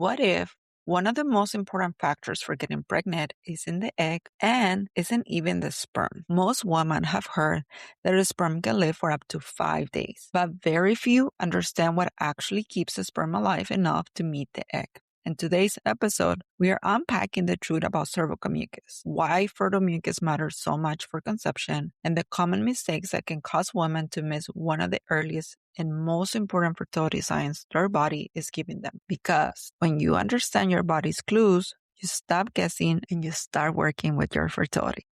What if one of the most important factors for getting pregnant is in the egg and isn't even the sperm? Most women have heard that a sperm can live for up to 5 days, but very few understand what actually keeps a sperm alive enough to meet the egg. In today's episode, we are unpacking the truth about cervical mucus, why fertile mucus matters so much for conception, and the common mistakes that can cause women to miss one of the earliest and most important fertility signs their body is giving them. Because when you understand your body's clues, you stop guessing and you start working with your fertility.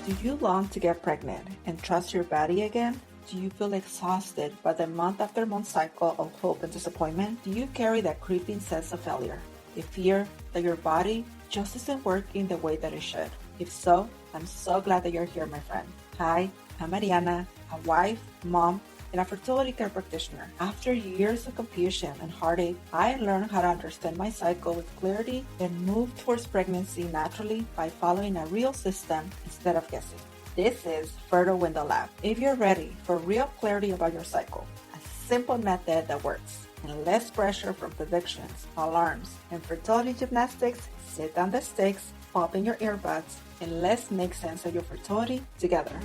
Do you long to get pregnant and trust your body again? Do you feel exhausted by the month after month cycle of hope and disappointment? Do you carry that creeping sense of failure? The fear that your body just isn't working the way that it should? If so, I'm so glad that you're here, my friend. Hi, I'm Mariana, a wife, mom, and a fertility care practitioner. After years of confusion and heartache, I learned how to understand my cycle with clarity and move towards pregnancy naturally by following a real system instead of guessing. This is Fertile Window Lab. If you're ready for real clarity about your cycle, a simple method that works, and less pressure from predictions, alarms, and fertility gymnastics, sit down the sticks, pop in your earbuds, and let's make sense of your fertility together.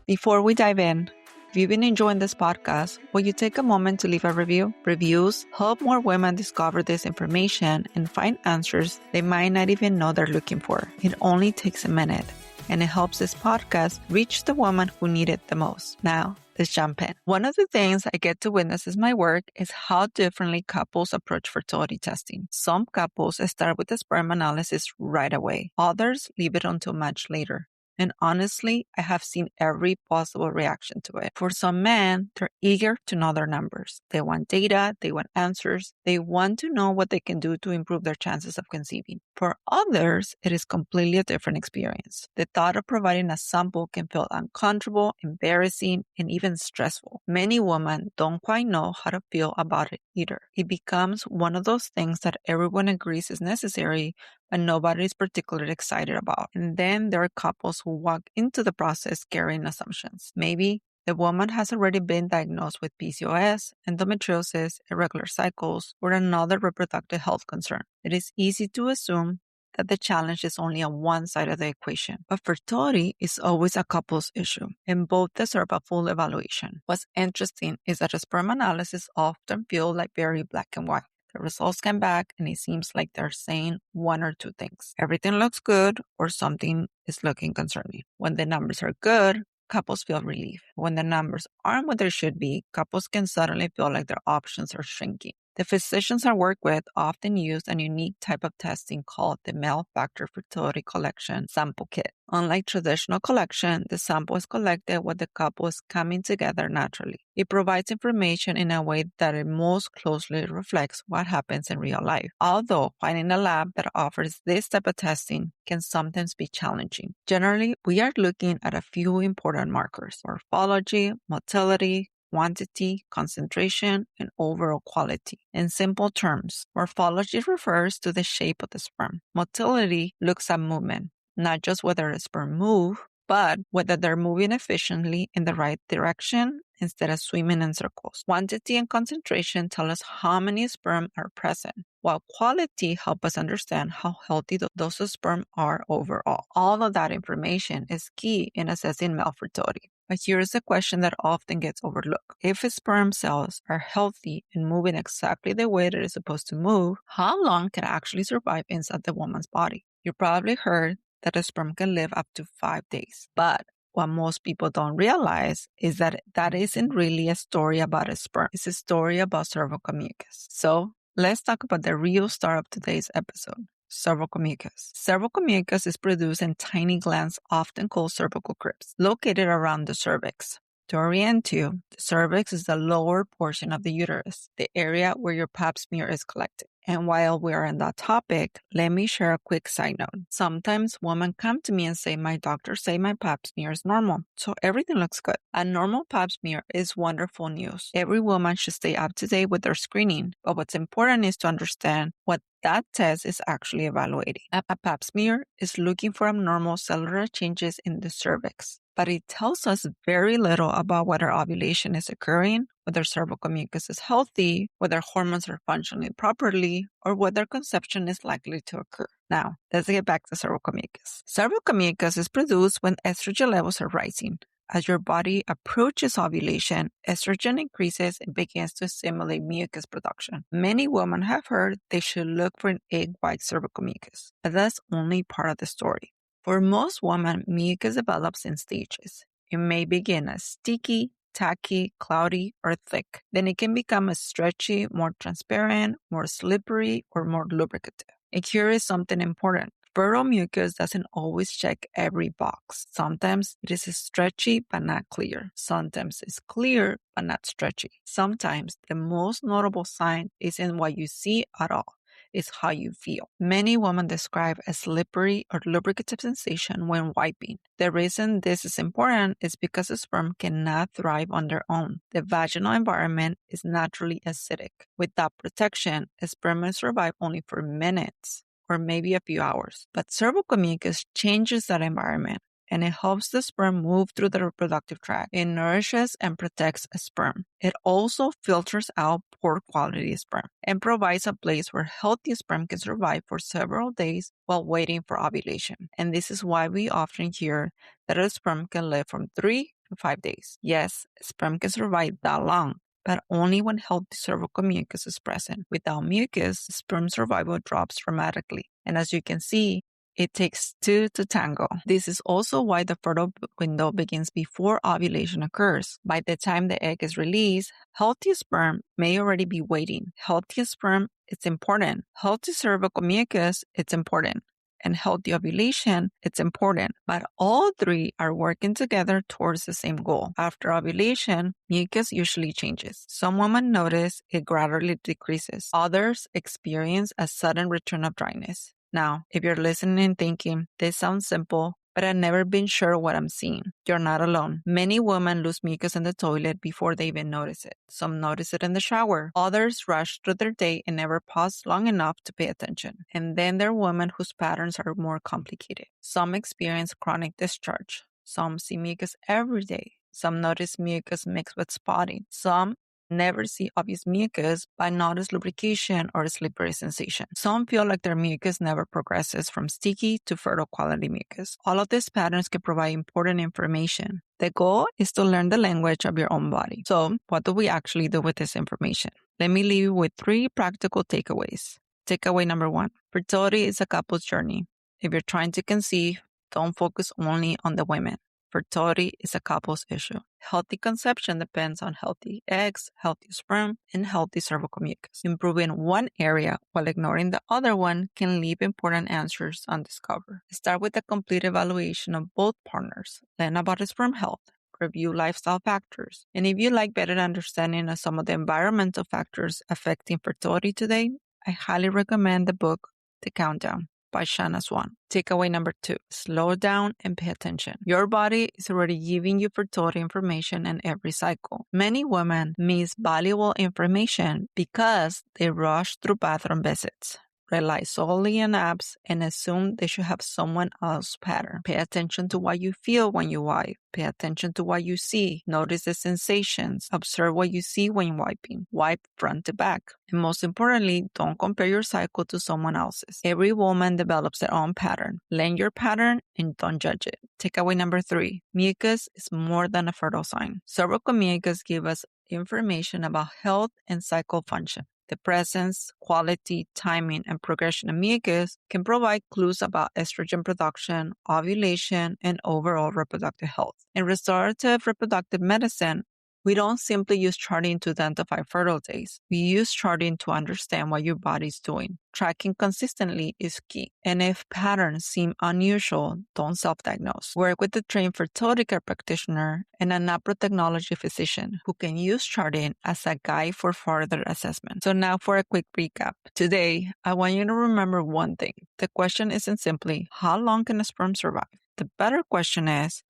Before we dive in, if you've been enjoying this podcast, will you take a moment to leave a review? Reviews help more women discover this information and find answers they might not even know they're looking for. It only takes a minute, and it helps this podcast reach the woman who need it the most. Now, let's jump in. One of the things I get to witness in my work is how differently couples approach fertility testing. Some couples start with the sperm analysis right away. Others leave it until much later. And honestly, I have seen every possible reaction to it. For some men, they're eager to know their numbers. They want data, they want answers, they want to know what they can do to improve their chances of conceiving. For others, it is completely a different experience. The thought of providing a sample can feel uncomfortable, embarrassing, and even stressful. Many women don't quite know how to feel about it either. It becomes one of those things that everyone agrees is necessary, but nobody is particularly excited about. And then there are couples who walk into the process carrying assumptions. Maybe the woman has already been diagnosed with PCOS, endometriosis, irregular cycles, or another reproductive health concern. It is easy to assume that the challenge is only on one side of the equation. But fertility is always a couple's issue, and both deserve a full evaluation. What's interesting is that a sperm analysis often feel like very black and white. The results come back and it seems like they're saying one or two things. Everything looks good or something is looking concerning. When the numbers are good, couples feel relief. When the numbers aren't what they should be, couples can suddenly feel like their options are shrinking. The physicians I work with often use a unique type of testing called the Male Factor Fertility Collection Sample Kit. Unlike traditional collection, the sample is collected when the couple is coming together naturally. It provides information in a way that it most closely reflects what happens in real life. Although finding a lab that offers this type of testing can sometimes be challenging. Generally, we are looking at a few important markers: morphology, motility, quantity, concentration, and overall quality. In simple terms, morphology refers to the shape of the sperm. Motility looks at movement, not just whether the sperm move, but whether they're moving efficiently in the right direction instead of swimming in circles. Quantity and concentration tell us how many sperm are present, while quality help us understand how healthy those sperm are overall. All of that information is key in assessing male fertility. But here's a question that often gets overlooked. If sperm cells are healthy and moving exactly the way that it's supposed to move, how long can it actually survive inside the woman's body? You probably heard that a sperm can live up to 5 days. But what most people don't realize is that that isn't really a story about a sperm. It's a story about cervical mucus. So let's talk about the real star of today's episode: cervical mucus. Cervical mucus is produced in tiny glands, often called cervical crypts, located around the cervix. To orient you, the cervix is the lower portion of the uterus, the area where your pap smear is collected. And while we're on that topic, let me share a quick side note. Sometimes women come to me and say, my doctor say my pap smear is normal, so everything looks good. A normal pap smear is wonderful news. Every woman should stay up to date with their screening, but what's important is to understand what that test is actually evaluating. A pap smear is looking for abnormal cellular changes in the cervix, but it tells us very little about whether ovulation is occurring, whether cervical mucus is healthy, whether hormones are functioning properly, or whether conception is likely to occur. Now, let's get back to cervical mucus. Cervical mucus is produced when estrogen levels are rising. As your body approaches ovulation, estrogen increases and begins to stimulate mucus production. Many women have heard they should look for an egg-white cervical mucus, but that's only part of the story. For most women, mucus develops in stages. It may begin as sticky, tacky, cloudy, or thick. Then it can become a stretchy, more transparent, more slippery, or more lubricative. And here is something important. Fertile mucus doesn't always check every box. Sometimes it is stretchy but not clear. Sometimes it's clear but not stretchy. Sometimes the most notable sign isn't what you see at all. It's how you feel. Many women describe a slippery or lubricative sensation when wiping. The reason this is important is because the sperm cannot thrive on their own. The vaginal environment is naturally acidic. Without protection, a sperm may survive only for minutes or maybe a few hours. But cervical mucus changes that environment, and it helps the sperm move through the reproductive tract. It nourishes and protects a sperm. It also filters out poor quality sperm and provides a place where healthy sperm can survive for several days while waiting for ovulation. And this is why we often hear that a sperm can live from 3 to 5 days. Yes, sperm can survive that long, but only when healthy cervical mucus is present. Without mucus, sperm survival drops dramatically. And as you can see, it takes two to tango. This is also why the fertile window begins before ovulation occurs. By the time the egg is released, healthy sperm may already be waiting. Healthy sperm, it's important. Healthy cervical mucus, it's important. And healthy ovulation, it's important. But all three are working together towards the same goal. After ovulation, mucus usually changes. Some women notice it gradually decreases. Others experience a sudden return of dryness. Now, if you're listening and thinking, this sounds simple, but I've never been sure what I'm seeing, you're not alone. Many women lose mucus in the toilet before they even notice it. Some notice it in the shower. Others rush through their day and never pause long enough to pay attention. And then there are women whose patterns are more complicated. Some experience chronic discharge. Some see mucus every day. Some notice mucus mixed with spotting. Some never see obvious mucus but notice lubrication or slippery sensation. Some feel like their mucus never progresses from sticky to fertile quality mucus. All of these patterns can provide important information. The goal is to learn the language of your own body. So, what do we actually do with this information? Let me leave you with 3 practical takeaways. Takeaway number 1, fertility is a couple's journey. If you're trying to conceive, don't focus only on the women. Fertility is a couple's issue. Healthy conception depends on healthy eggs, healthy sperm, and healthy cervical mucus. Improving one area while ignoring the other one can leave important answers undiscovered. Start with a complete evaluation of both partners. Learn about sperm health. Review lifestyle factors. And if you like better understanding of some of the environmental factors affecting fertility today, I highly recommend the book, The Countdown by Shanna Swan. Takeaway number 2, slow down and pay attention. Your body is already giving you fertility information in every cycle. Many women miss valuable information because they rush through bathroom visits, rely solely on apps, and assume they should have someone else's pattern. Pay attention to what you feel when you wipe. Pay attention to what you see. Notice the sensations. Observe what you see when wiping. Wipe front to back. And most importantly, don't compare your cycle to someone else's. Every woman develops their own pattern. Learn your pattern and don't judge it. Takeaway number 3, mucus is more than a fertile sign. Cervical mucus give us information about health and cycle function. The presence, quality, timing, and progression of mucus can provide clues about estrogen production, ovulation, and overall reproductive health. In restorative reproductive medicine, We don't simply use charting to identify fertile days. We use charting to understand what your body's doing. Tracking consistently is key. And if patterns seem unusual, don't self-diagnose. Work with a trained fertility care practitioner and an technology physician who can use charting as a guide for further assessment. So now for a quick recap. Today, I want you to remember one thing. The question isn't simply, how long can a sperm survive? The better question is,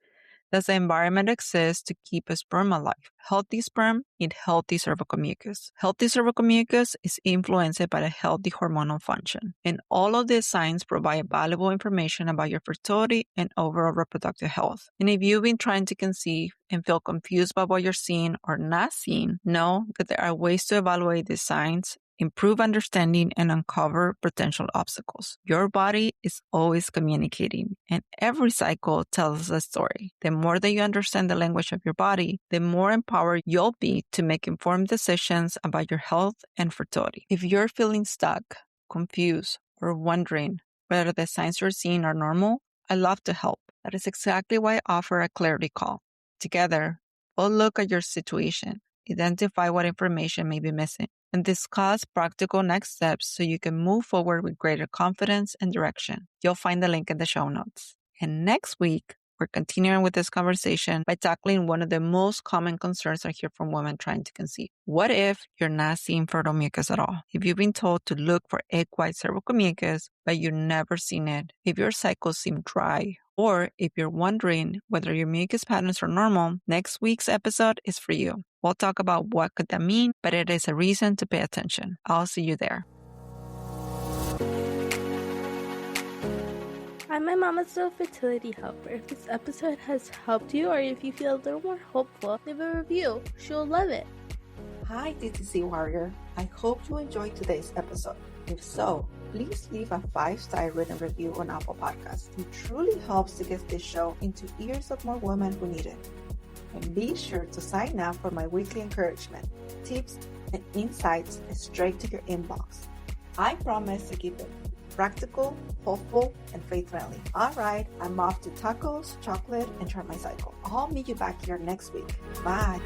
does the environment exist to keep a sperm alive? Healthy sperm need healthy cervical mucus. Healthy cervical mucus is influenced by a healthy hormonal function. And all of these signs provide valuable information about your fertility and overall reproductive health. And if you've been trying to conceive and feel confused by what you're seeing or not seeing, know that there are ways to evaluate these signs, improve understanding, and uncover potential obstacles. Your body is always communicating, and every cycle tells us a story. The more that you understand the language of your body, the more empowered you'll be to make informed decisions about your health and fertility. If you're feeling stuck, confused, or wondering whether the signs you're seeing are normal, I'd love to help. That is exactly why I offer a clarity call. Together, we'll look at your situation, identify what information may be missing, and discuss practical next steps so you can move forward with greater confidence and direction. You'll find the link in the show notes. And next week, we're continuing with this conversation by tackling one of the most common concerns I hear from women trying to conceive. What if you're not seeing fertile mucus at all? If you've been told to look for egg-white cervical mucus, but you've never seen it, if your cycles seem dry, or if you're wondering whether your mucus patterns are normal, next week's episode is for you. We'll talk about what could that mean, but it is a reason to pay attention. I'll see you there. I'm my mama's little fertility helper. If this episode has helped you or if you feel a little more hopeful, leave a review. She'll love it. Hi, DTC Warrior. I hope you enjoyed today's episode. If so, please leave a 5-star written review on Apple Podcasts. It truly helps to get this show into ears of more women who need it. And be sure to sign up for my weekly encouragement, tips, and insights straight to your inbox. I promise to keep it practical, hopeful, and faith-friendly. All right, I'm off to tacos, chocolate, and chart my cycle. I'll meet you back here next week. Bye.